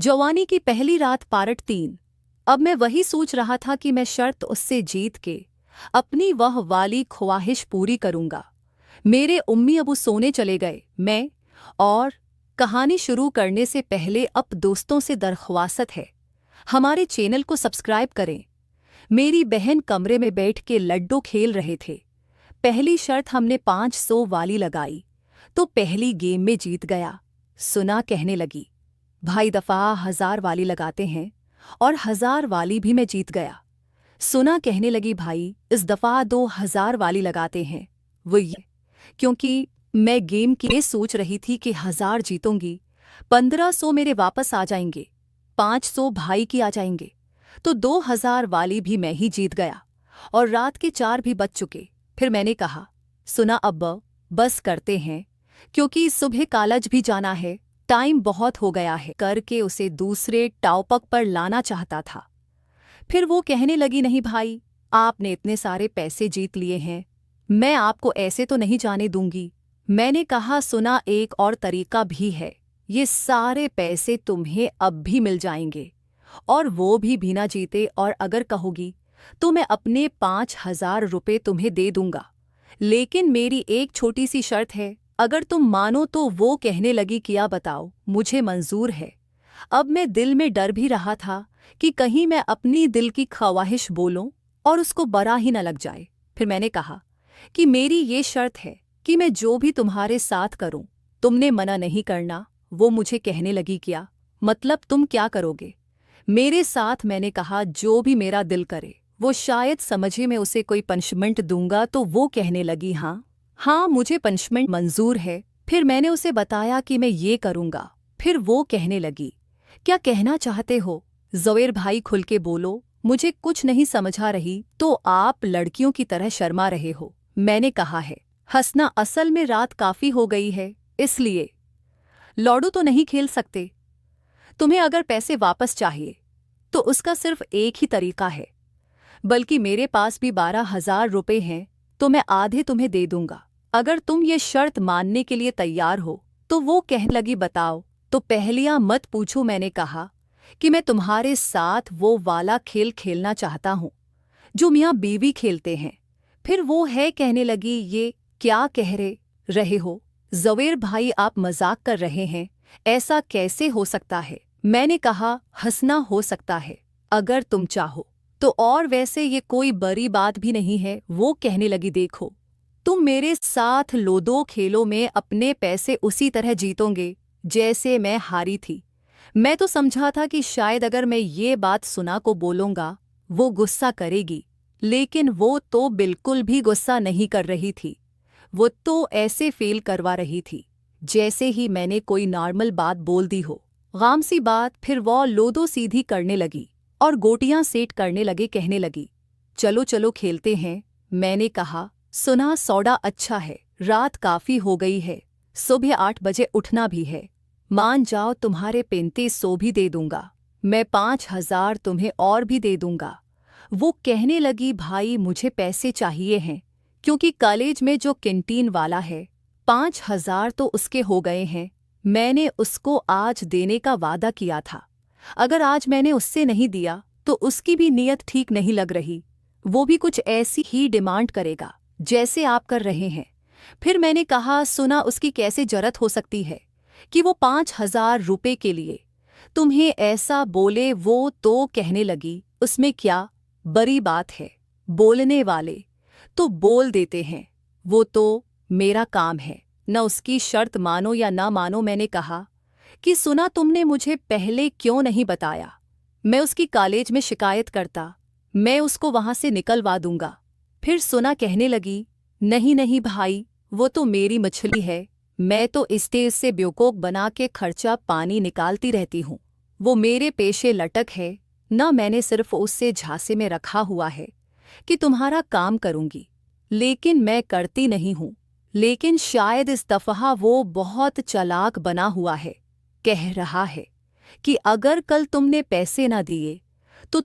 जवानी की पहली रात पार्ट 3। अब मैं वही सोच रहा था कि मैं शर्त उससे जीत के अपनी वह वाली ख्वाहिश पूरी करूंगा। मेरे उम्मी अबू सोने चले गए। मैं और कहानी शुरू करने से पहले अब दोस्तों से दरख्वास्त है, हमारे चैनल को सब्सक्राइब करें। मेरी बहन कमरे में बैठ के लड्डू खेल रहे थे। पहली शर्त हमने 500 वाली लगाई तो पहली गेम में जीत गया। सुना कहने लगी, भाई दफ़ा 1000 वाली लगाते हैं, और 1000 वाली भी मैं जीत गया। सुना कहने लगी, भाई इस दफ़ा 2000 वाली लगाते हैं। वो ये क्योंकि मैं गेम की ये सोच रही थी कि 1000 जीतूंगी, 1500 मेरे वापस आ जाएंगे, 500 भाई की आ जाएंगे, तो 2000 वाली भी मैं ही जीत गया और रात के 4 भी बज चुके। फिर मैंने कहा, सुना अब बस करते हैं क्योंकि सुबह कॉलेज भी जाना है, टाइम बहुत हो गया है करके उसे दूसरे टॉपिक पर लाना चाहता था। फिर वो कहने लगी, नहीं भाई, आपने इतने सारे पैसे जीत लिए हैं, मैं आपको ऐसे तो नहीं जाने दूंगी। मैंने कहा, सुना एक और तरीका भी है, ये सारे पैसे तुम्हें अब भी मिल जाएंगे और वो भी बिना जीते, और अगर कहोगी तो मैं अपने 5000 रुपये तुम्हें दे दूंगा, लेकिन मेरी एक छोटी सी शर्त है, अगर तुम मानो तो। वो कहने लगी, क्या बताओ, मुझे मंजूर है। अब मैं दिल में डर भी रहा था कि कहीं मैं अपनी दिल की ख्वाहिश बोलूं और उसको बुरा ही न लग जाए। फिर मैंने कहा कि मेरी ये शर्त है कि मैं जो भी तुम्हारे साथ करूं तुमने मना नहीं करना। वो मुझे कहने लगी, क्या मतलब, तुम क्या करोगे मेरे साथ? मैंने कहा, जो भी मेरा दिल करे। वो शायद समझे मैं उसे कोई पनिशमेंट दूंगा, तो वो कहने लगी, हाँ मुझे पनिशमेंट मंजूर है। फिर मैंने उसे बताया कि मैं ये करूंगा। फिर वो कहने लगी, क्या कहना चाहते हो ज़वेर भाई, खुल के बोलो, मुझे कुछ नहीं समझा रही तो आप लड़कियों की तरह शर्मा रहे हो। मैंने कहा है, हंसना, असल में रात काफ़ी हो गई है, इसलिए लॉडो तो नहीं खेल सकते। तुम्हें अगर पैसे वापस चाहिए तो उसका सिर्फ एक ही तरीका है, बल्कि मेरे पास भी 12,000 रुपये हैं, तो मैं आधे तुम्हें दे दूंगा अगर तुम ये शर्त मानने के लिए तैयार हो। तो वो कहने लगी, बताओ तो पहलियां मत पूछो। मैंने कहा कि मैं तुम्हारे साथ वो वाला खेल खेलना चाहता हूँ जो मियाँ बीवी खेलते हैं। फिर वो है कहने लगी, ये क्या कह रहे हो ज़वेर भाई, आप मजाक कर रहे हैं, ऐसा कैसे हो सकता है? मैंने कहा, हंसना हो सकता है अगर तुम चाहो तो, और वैसे ये कोई बड़ी बात भी नहीं है। वो कहने लगी, देखो तुम मेरे साथ लूडो खेलो में अपने पैसे उसी तरह जीतोगे जैसे मैं हारी थी। मैं तो समझा था कि शायद अगर मैं ये बात सुना को बोलूँगा वो गुस्सा करेगी, लेकिन वो तो बिल्कुल भी गुस्सा नहीं कर रही थी। वो तो ऐसे फेल करवा रही थी जैसे ही मैंने कोई नॉर्मल बात बोल दी हो, गाम सी बात। फिर वो लूडो सीधी करने लगी और गोटियां सेट करने लगे। कहने लगी, चलो चलो खेलते हैं। मैंने कहा, सुना सौदा अच्छा है, रात काफ़ी हो गई है, सुबह 8 बजे उठना भी है, मान जाओ तुम्हारे 3500 भी दे दूंगा, मैं 5000 तुम्हें और भी दे दूंगा। वो कहने लगी, भाई मुझे पैसे चाहिए हैं क्योंकि कॉलेज में जो कैंटीन वाला है 5000 तो उसके हो गए हैं। मैंने उसको आज देने का वादा किया था, अगर आज मैंने उससे नहीं दिया तो उसकी भी नीयत ठीक नहीं लग रही, वो भी कुछ ऐसी ही डिमांड करेगा जैसे आप कर रहे हैं। फिर मैंने कहा, सुना उसकी कैसे जरूरत हो सकती है कि वो 5000 रुपये के लिए तुम्हें ऐसा बोले। वो तो कहने लगी, उसमें क्या बड़ी बात है, बोलने वाले तो बोल देते हैं, वो तो मेरा काम है, न उसकी शर्त मानो या ना मानो। मैंने कहा कि सुना, तुमने मुझे पहले क्यों नहीं बताया, मैं उसकी कॉलेज में शिकायत करता, मैं उसको वहां से निकलवा दूंगा। फिर सुना कहने लगी, नहीं नहीं भाई, वो तो मेरी मछली है, मैं तो स्टेज से बेवकूफ़ बना के खर्चा पानी निकालती रहती हूँ, वो मेरे पेशे लटक है ना, मैंने सिर्फ उससे झांसे में रखा हुआ है कि तुम्हारा काम करूँगी, लेकिन मैं करती नहीं हूँ। लेकिन शायद इस दफ़ा वो बहुत चालाक बना हुआ है, कह रहा है कि अगर कल तुमने पैसे ना दिए तो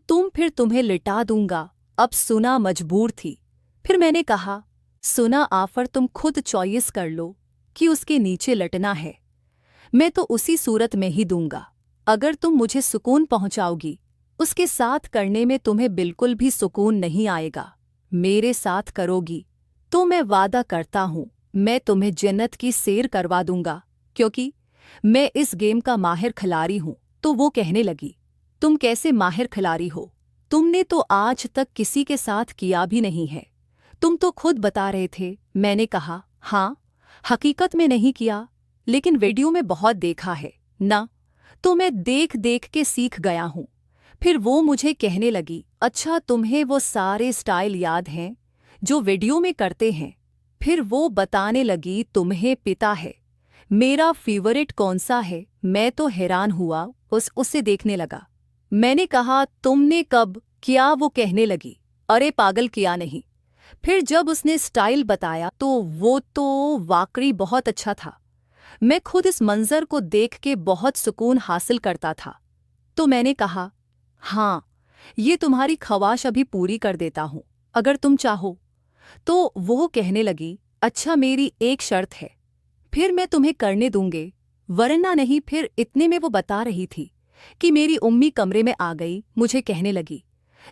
तुम्हें लिटा दूंगा। अब सुना मजबूर थी। फिर मैंने कहा, सुना ऑफर तुम खुद चॉइस कर लो कि उसके नीचे लटना है, मैं तो उसी सूरत में ही दूंगा। अगर तुम मुझे सुकून पहुंचाओगी, उसके साथ करने में तुम्हें बिल्कुल भी सुकून नहीं आएगा। मेरे साथ करोगी तो मैं वादा करता हूं मैं तुम्हें जन्नत की सैर करवा दूंगा, क्योंकि मैं इस गेम का माहिर खिलाड़ी हूं। तो वो कहने लगी, तुम कैसे माहिर खिलाड़ी हो? तुमने तो आज तक किसी के साथ किया भी नहीं है। तुम तो खुद बता रहे थे। मैंने कहा, हाँ, हकीकत में नहीं किया, लेकिन वीडियो में बहुत देखा है ना, तो मैं देख देख के सीख गया हूं। फिर वो मुझे कहने लगी, अच्छा तुम्हें वो सारे स्टाइल याद हैं जो वीडियो में करते हैं? फिर वो बताने लगी, तुम्हें पिता है मेरा फेवरेट कौन सा है? मैं तो हैरान हुआ, उससे देखने लगा। मैंने कहा, तुमने कब किया? वो कहने लगी, अरे पागल, किया नहीं। फिर जब उसने स्टाइल बताया तो वो तो वाकई बहुत अच्छा था। मैं खुद इस मंजर को देख के बहुत सुकून हासिल करता था। तो मैंने कहा, हाँ, ये तुम्हारी ख्वाहिश अभी पूरी कर देता हूँ, अगर तुम चाहो। तो वो कहने लगी, अच्छा मेरी एक शर्त है, फिर मैं तुम्हें करने दूंगे, वरना नहीं। फिर इतने में वो बता रही थी कि मेरी उम्मी कमरे में आ गई। मुझे कहने लगी,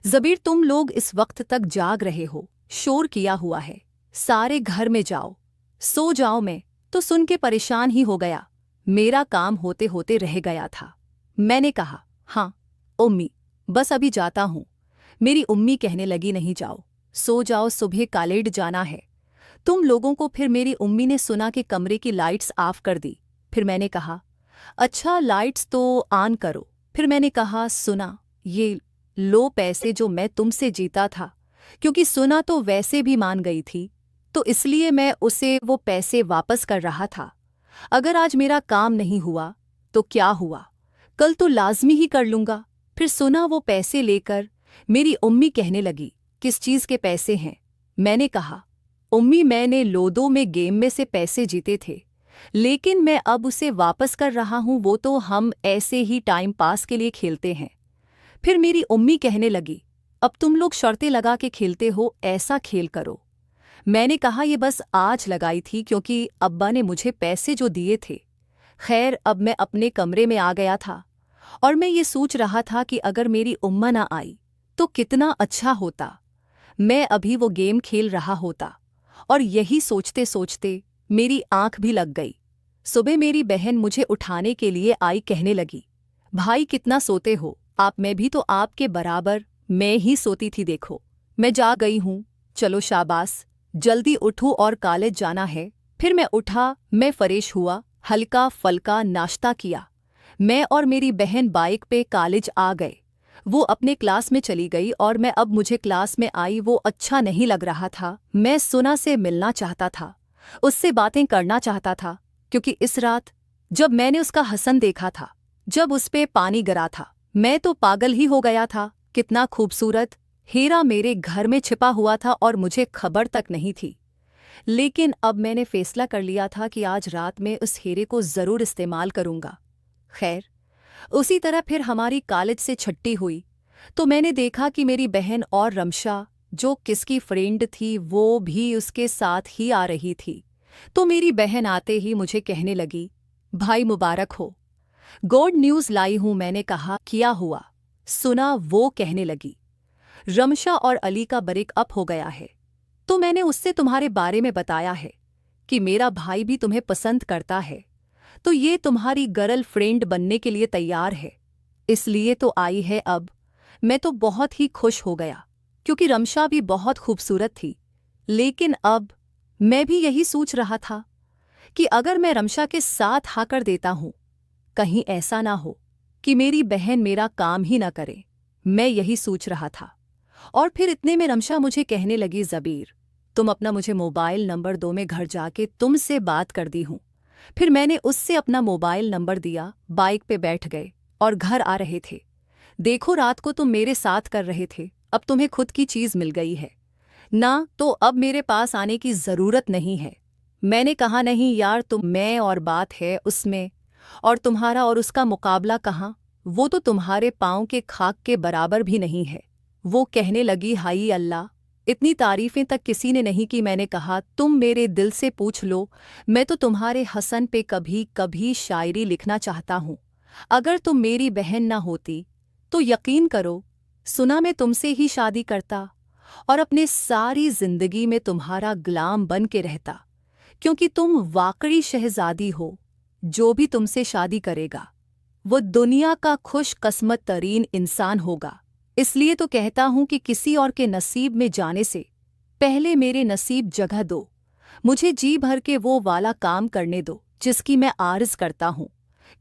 ज़बीर तुम लोग इस वक्त तक जाग रहे हो, शोर किया हुआ है, सारे घर में जाओ, सो जाओ। मैं तो सुन के परेशान ही हो गया, मेरा काम होते होते रह गया था। मैंने कहा, हाँ उम्मी, बस अभी जाता हूँ। मेरी उम्मी कहने लगी, नहीं जाओ, सो जाओ, सुबह कॉलेज जाना है तुम लोगों को। फिर मेरी उम्मी ने सुना कि कमरे की लाइट्स ऑफ कर दी। फिर मैंने कहा, अच्छा लाइट्स तो ऑन करो। फिर मैंने कहा, सुना, ये लो पैसे जो मैं तुमसे जीता था, क्योंकि सुना तो वैसे भी मान गई थी, तो इसलिए मैं उसे वो पैसे वापस कर रहा था। अगर आज मेरा काम नहीं हुआ तो क्या हुआ, कल तो लाजमी ही कर लूँगा। फिर सुना वो पैसे लेकर मेरी उम्मी कहने लगी, किस चीज़ के पैसे हैं? मैंने कहा, उम्मी मैंने लूडो में गेम में से पैसे जीते थे, लेकिन मैं अब उसे वापस कर रहा हूँ, वो तो हम ऐसे ही टाइम पास के लिए खेलते हैं। फिर मेरी उम्मी कहने लगी, अब तुम लोग शर्तें लगा के खेलते हो, ऐसा खेल करो। मैंने कहा, ये बस आज लगाई थी क्योंकि अब्बा ने मुझे पैसे जो दिए थे। खैर अब मैं अपने कमरे में आ गया था और मैं ये सोच रहा था कि अगर मेरी उम्मा ना आई तो कितना अच्छा होता। मैं अभी वो गेम खेल रहा होता, और यही सोचते सोचते मेरी आंख भी लग गई। सुबह मेरी बहन मुझे उठाने के लिए आई, कहने लगी, भाई कितना सोते हो आप? मैं भी तो आपके बराबर मैं ही सोती थी, देखो मैं जा गई हूँ, चलो शाबाश, जल्दी उठो और कॉलेज जाना है। फिर मैं उठा, मैं फ्रेश हुआ, हल्का फल्का नाश्ता किया। मैं और मेरी बहन बाइक पे कॉलेज आ गए। वो अपने क्लास में चली गई और मैं अब मुझे क्लास में आई। वो अच्छा नहीं लग रहा था। मैं सुना से मिलना चाहता था, उससे बातें करना चाहता था, क्योंकि इस रात जब मैंने उसका हसन देखा था, जब उस पे पानी गिरा था, मैं तो पागल ही हो गया था। कितना खूबसूरत हीरा मेरे घर में छिपा हुआ था और मुझे खबर तक नहीं थी। लेकिन अब मैंने फैसला कर लिया था कि आज रात में उस हीरे को ज़रूर इस्तेमाल करूंगा। खैर उसी तरह फिर हमारी कॉलेज से छुट्टी हुई तो मैंने देखा कि मेरी बहन और रमशा, जो किसकी फ्रेंड थी, वो भी उसके साथ ही आ रही थी। तो मेरी बहन आते ही मुझे कहने लगी, भाई मुबारक हो, गुड न्यूज़ लाई हूं। मैंने कहा, क्या हुआ? सुना वो कहने लगी, रमशा और अली का ब्रेकअप हो गया है। तो मैंने उससे तुम्हारे बारे में बताया है कि मेरा भाई भी तुम्हें पसंद करता है, तो ये तुम्हारी गर्ल फ्रेंड बनने के लिए तैयार है, इसलिए तो आई है। अब मैं तो बहुत ही खुश हो गया, क्योंकि रमशा भी बहुत खूबसूरत थी। लेकिन अब मैं भी यही सोच रहा था कि अगर मैं रमशा के साथ हाँ कर देता हूँ, कहीं ऐसा ना हो कि मेरी बहन मेरा काम ही ना करे। मैं यही सोच रहा था। और फिर इतने में रमशा मुझे कहने लगी, ज़बीर तुम अपना मुझे मोबाइल नंबर दो, मैं घर जाके तुमसे बात कर दी हूँ। फिर मैंने उससे अपना मोबाइल नंबर दिया, बाइक पे बैठ गए और घर आ रहे थे। देखो रात को तुम मेरे साथ कर रहे थे, अब तुम्हें खुद की चीज़ मिल गई है ना, तो अब मेरे पास आने की ज़रूरत नहीं है। मैंने कहा, नहीं यार, तुम मैं और बात है उसमें, और तुम्हारा और उसका मुकाबला कहाँ, वो तो तुम्हारे पाँव के खाक के बराबर भी नहीं है। वो कहने लगी, हाई अल्लाह, इतनी तारीफ़ें तक किसी ने नहीं की। मैंने कहा, तुम मेरे दिल से पूछ लो, मैं तो तुम्हारे हसन पे कभी कभी शायरी लिखना चाहता हूँ, अगर तुम मेरी बहन ना होती तो यकीन करो सुना मैं तुमसे ही शादी करता और अपने सारी जिंदगी में तुम्हारा गुलाम बन के रहता, क्योंकि तुम वाकई शहजादी हो। जो भी तुमसे शादी करेगा वो दुनिया का खुशकिस्मत तरीन इंसान होगा। इसलिए तो कहता हूं कि किसी और के नसीब में जाने से पहले मेरे नसीब जगह दो। मुझे जी भर के वो वाला काम करने दो जिसकी मैं आरज़ करता हूं,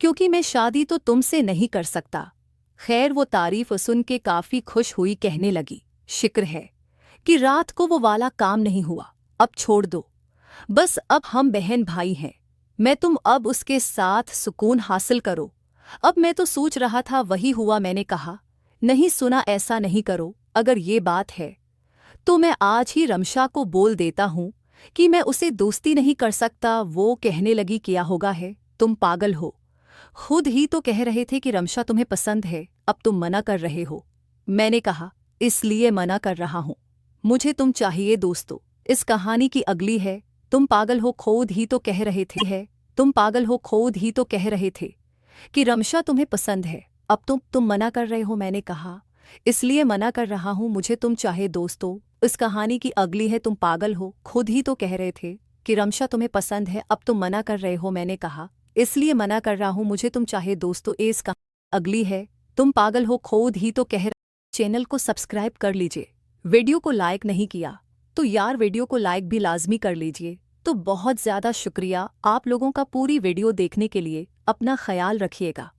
क्योंकि मैं शादी तो तुमसे नहीं कर सकता। खैर वो तारीफ सुन के काफी खुश हुई, कहने लगी, शुक्र है कि रात को वो वाला काम नहीं हुआ। अब छोड़ दो, बस अब हम बहन भाई हैं। मैं तुम अब उसके साथ सुकून हासिल करो। अब मैं तो सोच रहा था वही हुआ। मैंने कहा, नहीं सुना, ऐसा नहीं करो। अगर ये बात है तो मैं आज ही रमशा को बोल देता हूँ कि मैं उसे दोस्ती नहीं कर सकता। वो कहने लगी, क्या होगा है, तुम पागल हो। खुद ही तो कह रहे थे कि रमशा तुम्हें पसंद है, अब तुम मना कर रहे हो। मैंने कहा, इसलिए मना कर रहा हूँ, मुझे तुम चाहिए दोस्तों। इस कहानी की अगली है, तुम पागल हो, खुद ही तो कह रहे थे है, तुम पागल हो, खुद ही तो कह रहे थे कि रमशा तुम्हें पसंद है, अब तुम मना कर रहे हो। मैंने कहा, इसलिए मना कर रहा हूँ, मुझे तुम चाहे दोस्तों। इस कहानी की अगली है, तुम पागल हो, खुद ही तो कह रहे थे कि रमशा तुम्हें पसंद है, अब तुम मना कर रहे हो। मैंने कहा, इसलिए मना कर रहा हूँ, मुझे तुम चाहे दोस्तों। इस कहानी अगली है, तुम पागल हो, खुद ही तो कह रहे। चैनल को सब्सक्राइब कर लीजिए। वीडियो को लाइक नहीं किया तो यार वीडियो को लाइक भी लाजमी कर लीजिए। तो बहुत ज़्यादा शुक्रिया आप लोगों का पूरी वीडियो देखने के लिए। अपना ख्याल रखिएगा।